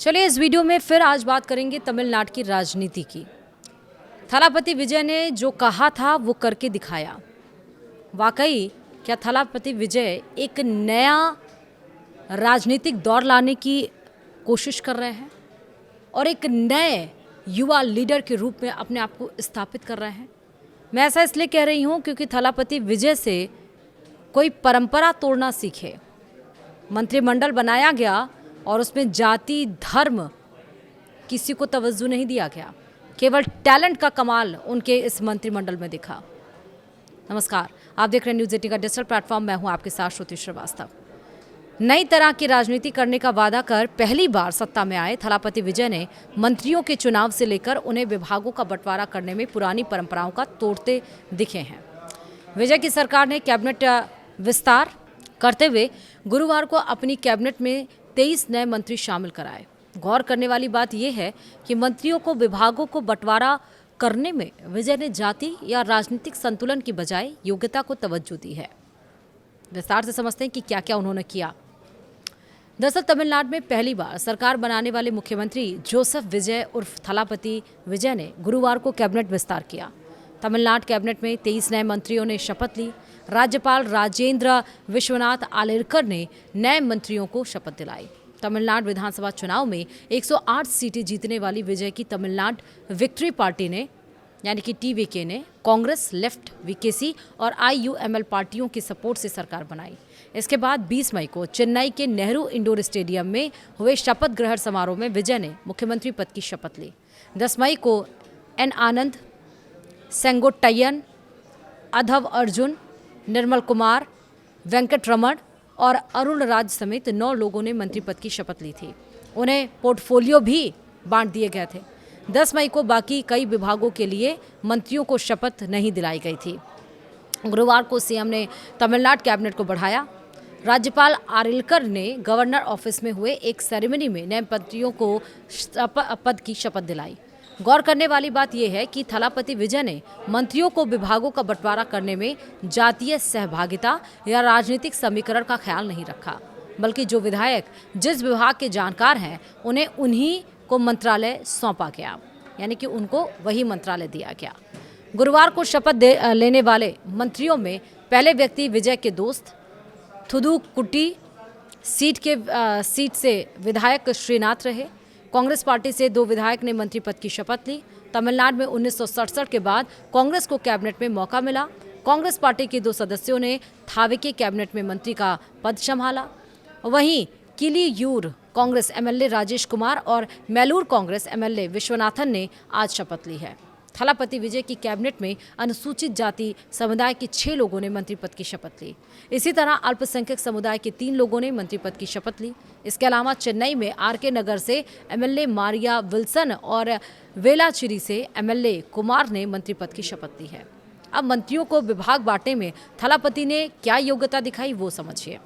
चलिए इस वीडियो में फिर आज बात करेंगे तमिलनाडु की राजनीति की। थलापति विजय ने जो कहा था वो करके दिखाया। वाकई क्या थलापति विजय एक नया राजनीतिक दौर लाने की कोशिश कर रहे हैं और एक नए युवा लीडर के रूप में अपने आप को स्थापित कर रहे हैं? मैं ऐसा इसलिए कह रही हूँ क्योंकि थलापति विजय से कोई परंपरा तोड़ना सीखे। मंत्रिमंडल बनाया गया और उसमें जाति धर्म किसी को तवज्जो नहीं दिया गया, केवल टैलेंट का कमाल उनके इस मंत्रिमंडल में दिखा। नमस्कार, आप देख रहे हैं न्यूज़ 18 का डिजिटल प्लेटफॉर्म। मैं हूं आपके साथ श्रुति श्रीवास्तव। नई तरह की राजनीति करने का वादा कर पहली बार सत्ता में आए थलापति विजय ने मंत्रियों के चुनाव से लेकर उन्हें विभागों का बंटवारा करने में पुरानी परंपराओं का तोड़ते दिखे हैं। विजय की सरकार ने कैबिनेट विस्तार करते हुए गुरुवार को अपनी कैबिनेट में 23 नए मंत्री शामिल कराए। गौर करने वाली बात यह है कि मंत्रियों को विभागों को बंटवारा करने में विजय ने जाति या राजनीतिक संतुलन की बजाय योग्यता को तवज्जो दी है। विस्तार से समझते हैं कि क्या क्या उन्होंने किया। दरअसल तमिलनाडु में पहली बार सरकार बनाने वाले मुख्यमंत्री जोसेफ विजय उर्फ थलापति विजय ने गुरुवार को कैबिनेट विस्तार किया। तमिलनाडु कैबिनेट में 23 नए मंत्रियों ने शपथ ली। राज्यपाल राजेंद्र विश्वनाथ आलेरकर ने नए मंत्रियों को शपथ दिलाई। तमिलनाडु विधानसभा चुनाव में 108 सीटें जीतने वाली विजय की तमिलनाडु विक्ट्री पार्टी ने यानी कि टीवीके ने कांग्रेस, लेफ्ट, वीकेसी और आईयूएमएल पार्टियों के सपोर्ट से सरकार बनाई। इसके बाद 20 मई को चेन्नई के नेहरू इंडोर स्टेडियम में हुए शपथ ग्रहण समारोह में विजय ने मुख्यमंत्री पद की शपथ ली। 10 मई को एन आनंद, सेंगोट्टयन, अधव अर्जुन, निर्मल कुमार, वेंकट रमण और अरुण राज समेत 9 लोगों ने मंत्री पद की शपथ ली थी। उन्हें पोर्टफोलियो भी बांट दिए गए थे। 10 मई को बाकी कई विभागों के लिए मंत्रियों को शपथ नहीं दिलाई गई थी। गुरुवार को सीएम ने तमिलनाडु कैबिनेट को बढ़ाया। राज्यपाल आरेलकर ने गवर्नर ऑफिस में हुए एक सेरेमनी में नए मंत्रियों को पद की शपथ दिलाई। गौर करने वाली बात यह है कि थलापति विजय ने मंत्रियों को विभागों का बंटवारा करने में जातीय सहभागिता या राजनीतिक समीकरण का ख्याल नहीं रखा, बल्कि जो विधायक जिस विभाग के जानकार हैं उन्हें उन्हीं को मंत्रालय सौंपा गया, यानी कि उनको वही मंत्रालय दिया गया। गुरुवार को शपथ लेने वाले मंत्रियों में पहले व्यक्ति विजय के दोस्त थुदुकुट्टी सीट से विधायक श्रीनाथ रहे। कांग्रेस पार्टी से 2 विधायक ने मंत्री पद की शपथ ली। तमिलनाडु में 1967 के बाद कांग्रेस को कैबिनेट में मौका मिला। कांग्रेस पार्टी के 2 सदस्यों ने थावेके कैबिनेट में मंत्री का पद संभाला। वहीं किलियूर कांग्रेस एमएलए राजेश कुमार और मेलूर कांग्रेस एमएलए विश्वनाथन ने आज शपथ ली है। थलापति विजय की कैबिनेट में अनुसूचित जाति समुदाय के 6 लोगों ने मंत्री पद की शपथ ली। इसी तरह अल्पसंख्यक समुदाय के 3 लोगों ने मंत्री पद की शपथ ली। इसके अलावा चेन्नई में आरके नगर से एमएलए मारिया विल्सन और वेलाचिरी से एमएलए कुमार ने मंत्री पद की शपथ ली है। अब मंत्रियों को विभाग बांटने में थलापति ने क्या योग्यता दिखाई वो समझिए।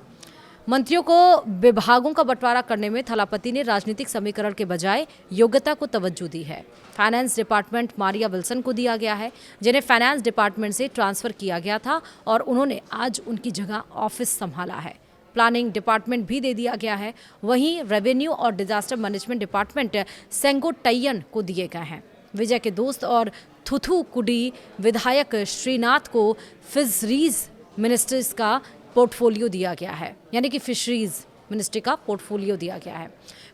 मंत्रियों को विभागों का बंटवारा करने में थलापति ने राजनीतिक समीकरण के बजाय योग्यता को तवज्जो दी है। फाइनेंस डिपार्टमेंट मारिया विल्सन को दिया गया है, जिन्हें फाइनेंस डिपार्टमेंट से ट्रांसफर किया गया था और उन्होंने आज उनकी जगह ऑफिस संभाला है। प्लानिंग डिपार्टमेंट भी दे दिया गया है। वहीं रेवेन्यू और डिजास्टर मैनेजमेंट डिपार्टमेंट सेंगोट्टयन को दिए गए हैं। विजय के दोस्त और थुथुकुडी विधायक श्रीनाथ को फिशरीज मिनिस्ट्रीज का पोर्टफोलियो दिया गया है, यानी कि फिशरीज मिनिस्ट्री का पोर्टफोलियो दिया गया है।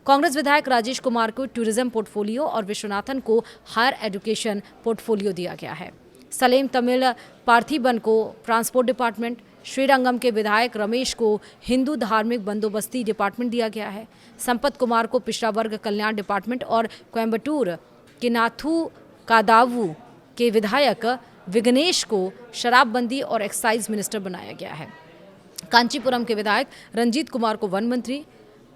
कांग्रेस विधायक राजेश कुमार को टूरिज्म पोर्टफोलियो और विश्वनाथन को हायर एजुकेशन पोर्टफोलियो दिया गया है। सलेम तमिल पार्थिबन को ट्रांसपोर्ट डिपार्टमेंट, श्रीरंगम के विधायक रमेश को हिंदू धार्मिक बंदोबस्ती डिपार्टमेंट दिया गया है। संपत कुमार को पिछड़ा वर्ग कल्याण डिपार्टमेंट और कोयम्बटूर के नाथू कादावू के विधायक विघ्नेश को शराबबंदी और एक्साइज मिनिस्टर बनाया गया है। कांचीपुरम के विधायक रंजीत कुमार को वन मंत्री,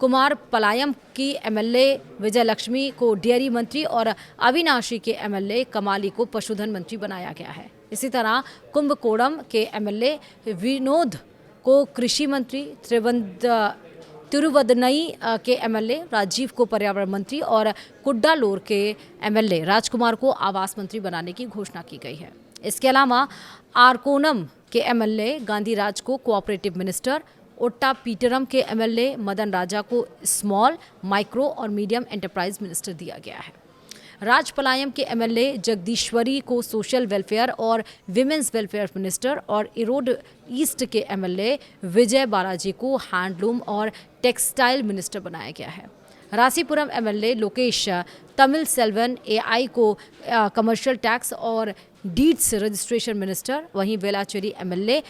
कुमार पलायम की एमएलए विजय लक्ष्मी को डेयरी मंत्री और अविनाशी के एमएलए कमाली को पशुधन मंत्री बनाया गया है। इसी तरह कुंभकोणम के एमएलए विनोद को कृषि मंत्री, तिरुवदनई के एमएलए राजीव को पर्यावरण मंत्री और कुड्डालोर के एमएलए राजकुमार को आवास मंत्री बनाने की घोषणा की गई है। इसके अलावा आरकोनम के एमएलए गांधीराज को कोऑपरेटिव मिनिस्टर, ओट्टापीटरम के एमएलए मदन राजा को स्मॉल, माइक्रो और मीडियम एंटरप्राइज मिनिस्टर दिया गया है। राजपलायम के एमएलए जगदीश्वरी को सोशल वेलफेयर और विमेंस वेलफेयर मिनिस्टर और इरोड ईस्ट के एमएलए विजय बालाजी को हैंडलूम और टेक्सटाइल मिनिस्टर बनाया गया है। रासीपुरम एमएलए लोकेश तमिल सेल्वन एआई को कमर्शियल टैक्स और डीड्स रजिस्ट्रेशन मिनिस्टर, वहीं वेलाचेरी एमएलए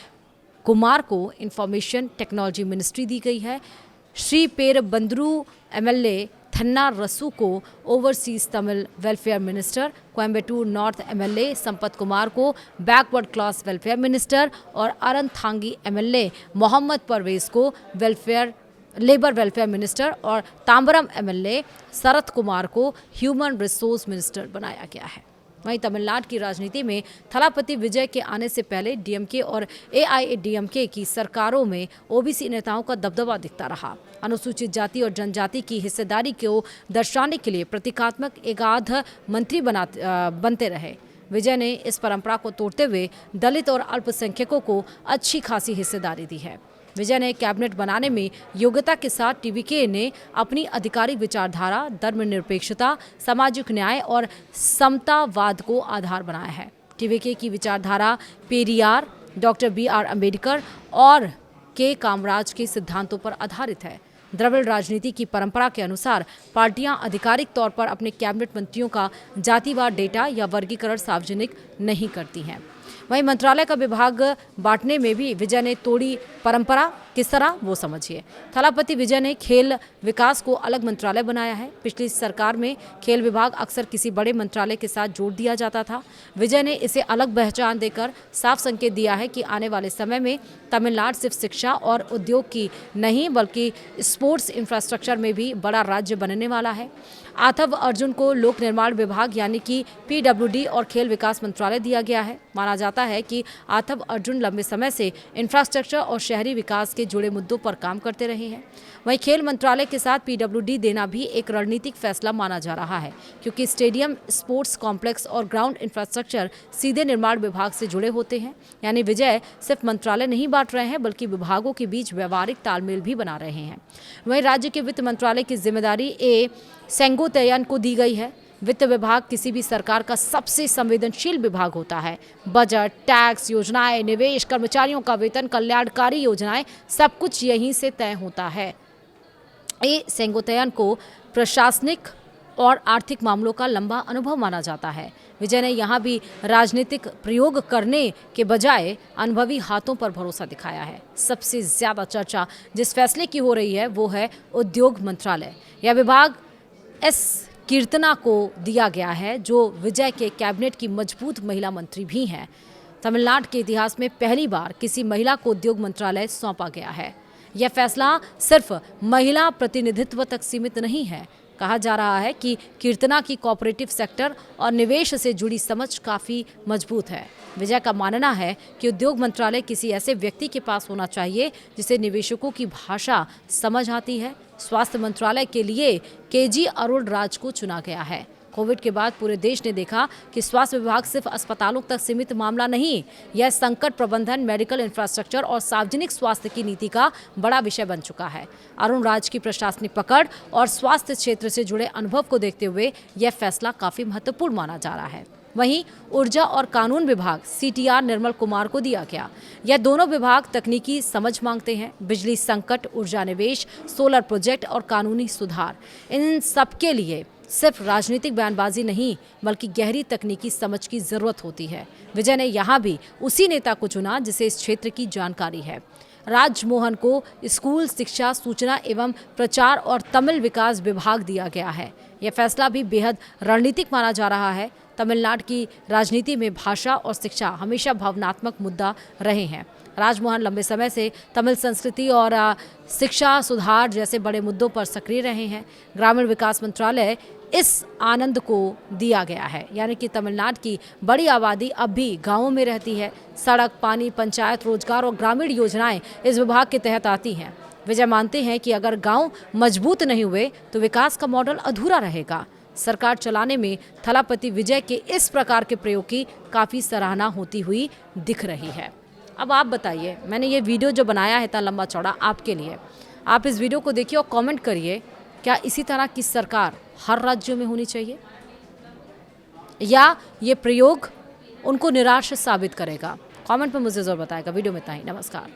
कुमार को इंफॉर्मेशन टेक्नोलॉजी मिनिस्ट्री दी गई है। श्री पेरबंदरू एमएलए थन्ना रसू को overseas Tamil welfare minister, Coimbatore north MLA Sampath Kumar को बैकवर्ड क्लास वेलफेयर मिनिस्टर और अरनथांगी एमएलए मोहम्मद परवेज को लेबर वेलफेयर मिनिस्टर और तांबरम एमएलए शरत कुमार को ह्यूमन रिसोर्स मिनिस्टर बनाया गया है। वहीं तमिलनाडु की राजनीति में थलापति विजय के आने से पहले डीएमके और एआईएडीएमके की सरकारों में ओबीसी नेताओं का दबदबा दिखता रहा। अनुसूचित जाति और जनजाति की हिस्सेदारी को दर्शाने के लिए प्रतीकात्मक एकाध मंत्री बनते रहे। विजय ने इस परंपरा को तोड़ते हुए दलित और अल्पसंख्यकों को अच्छी खासी हिस्सेदारी दी है। विजय ने कैबिनेट बनाने में योग्यता के साथ टीवीके ने अपनी आधिकारिक विचारधारा, धर्मनिरपेक्षता, सामाजिक न्याय और समतावाद को आधार बनाया है। टीवीके की विचारधारा पेरियार, डॉक्टर बीआर अंबेडकर और के कामराज के सिद्धांतों पर आधारित है। द्रविड़ राजनीति की परंपरा के अनुसार पार्टियां आधिकारिक तौर पर अपने कैबिनेट मंत्रियों का जातिवार डेटा या वर्गीकरण सार्वजनिक नहीं करती हैं। वहीं मंत्रालय का विभाग बांटने में भी विजय ने तोड़ी परंपरा। किस तरह, वो समझिए। थलापति विजय ने खेल विकास को अलग मंत्रालय बनाया है। पिछली सरकार में खेल विभाग अक्सर किसी बड़े मंत्रालय के साथ जोड़ दिया जाता था। विजय ने इसे अलग पहचान देकर साफ संकेत दिया है कि आने वाले समय में तमिलनाडु सिर्फ शिक्षा और उद्योग की नहीं बल्कि स्पोर्ट्स इंफ्रास्ट्रक्चर में भी बड़ा राज्य बनने वाला है। आथव अर्जुन को लोक निर्माण विभाग यानी कि पीडब्ल्यूडी और खेल विकास मंत्रालय दिया गया है। माना जाता है कि आथव अर्जुन लंबे समय से इंफ्रास्ट्रक्चर और शहरी विकास के जुड़े मुद्दों पर काम करते रहे हैं। वहीं खेल मंत्रालय के साथ पीडब्ल्यूडी देना भी एक रणनीतिक फैसला माना जा रहा है, क्योंकि स्टेडियम, स्पोर्ट्स कॉम्प्लेक्स और ग्राउंड इंफ्रास्ट्रक्चर सीधे निर्माण विभाग से जुड़े होते हैं। यानी विजय सिर्फ मंत्रालय नहीं बांट रहे हैं बल्कि विभागों के बीच व्यवहारिक तालमेल भी बना रहे हैं। वहीं राज्य के वित्त मंत्रालय की जिम्मेदारी ए सेंगोतयन को दी गई है। वित्त विभाग किसी भी सरकार का सबसे संवेदनशील विभाग होता है। बजट, टैक्स, योजनाएं, निवेश, कर्मचारियों का वेतन, कल्याणकारी योजनाएं, सब कुछ यहीं से तय होता है। ए सेंगोतयन को प्रशासनिक और आर्थिक मामलों का लंबा अनुभव माना जाता है। विजय ने यहाँ भी राजनीतिक प्रयोग करने के बजाय अनुभवी हाथों पर भरोसा दिखाया है। सबसे ज्यादा चर्चा जिस फैसले की हो रही है वो है उद्योग मंत्रालय। यह विभाग एस कीर्तना को दिया गया है, जो विजय के कैबिनेट की मजबूत महिला मंत्री भी हैं। तमिलनाडु के इतिहास में पहली बार किसी महिला को उद्योग मंत्रालय सौंपा गया है। यह फैसला सिर्फ महिला प्रतिनिधित्व तक सीमित नहीं है। कहा जा रहा है कि कीर्तना की कोऑपरेटिव सेक्टर और निवेश से जुड़ी समझ काफ़ी मजबूत है। विजय का मानना है कि उद्योग मंत्रालय किसी ऐसे व्यक्ति के पास होना चाहिए जिसे निवेशकों की भाषा समझ आती है। स्वास्थ्य मंत्रालय के लिए केजी अरुण राज को चुना गया है। कोविड के बाद पूरे देश ने देखा कि स्वास्थ्य विभाग सिर्फ अस्पतालों तक सीमित मामला नहीं, यह संकट प्रबंधन, मेडिकल इंफ्रास्ट्रक्चर और सार्वजनिक स्वास्थ्य की नीति का बड़ा विषय बन चुका है। अरुण राज की प्रशासनिक पकड़ और स्वास्थ्य क्षेत्र से जुड़े अनुभव को देखते हुए यह फैसला काफी महत्वपूर्ण माना जा रहा है। वहीं ऊर्जा और कानून विभाग सीटीआर निर्मल कुमार को दिया गया। यह दोनों विभाग तकनीकी समझ मांगते हैं। बिजली संकट, ऊर्जा निवेश, सोलर प्रोजेक्ट और कानूनी सुधार, इन सब के लिए सिर्फ राजनीतिक बयानबाजी नहीं बल्कि गहरी तकनीकी समझ की जरूरत होती है। विजय ने यहाँ भी उसी नेता को चुना जिसे इस क्षेत्र की जानकारी है। राजमोहन को स्कूल शिक्षा, सूचना एवं प्रचार और तमिल विकास विभाग दिया गया है। यह फैसला भी बेहद रणनीतिक माना जा रहा है। तमिलनाडु की राजनीति में भाषा और शिक्षा हमेशा भावनात्मक मुद्दा रहे हैं। राजमोहन लंबे समय से तमिल संस्कृति और शिक्षा सुधार जैसे बड़े मुद्दों पर सक्रिय रहे हैं। ग्रामीण विकास मंत्रालय इस आनंद को दिया गया है, यानी कि तमिलनाडु की बड़ी आबादी अब भी गांवों में रहती है। सड़क, पानी, पंचायत, रोजगार और ग्रामीण योजनाएं इस विभाग के तहत आती हैं। विजय मानते हैं कि अगर गांव मजबूत नहीं हुए तो विकास का मॉडल अधूरा रहेगा। सरकार चलाने में थलापति विजय के इस प्रकार के प्रयोग की काफ़ी सराहना होती हुई दिख रही है। अब आप बताइए, मैंने ये वीडियो जो बनाया है इतना लंबा चौड़ा आपके लिए, आप इस वीडियो को देखिए और कमेंट करिए, क्या इसी तरह की सरकार हर राज्यों में होनी चाहिए या ये प्रयोग उनको निराश साबित करेगा? कमेंट में मुझे ज़रूर बताएगा। वीडियो में इतना ही, नमस्कार।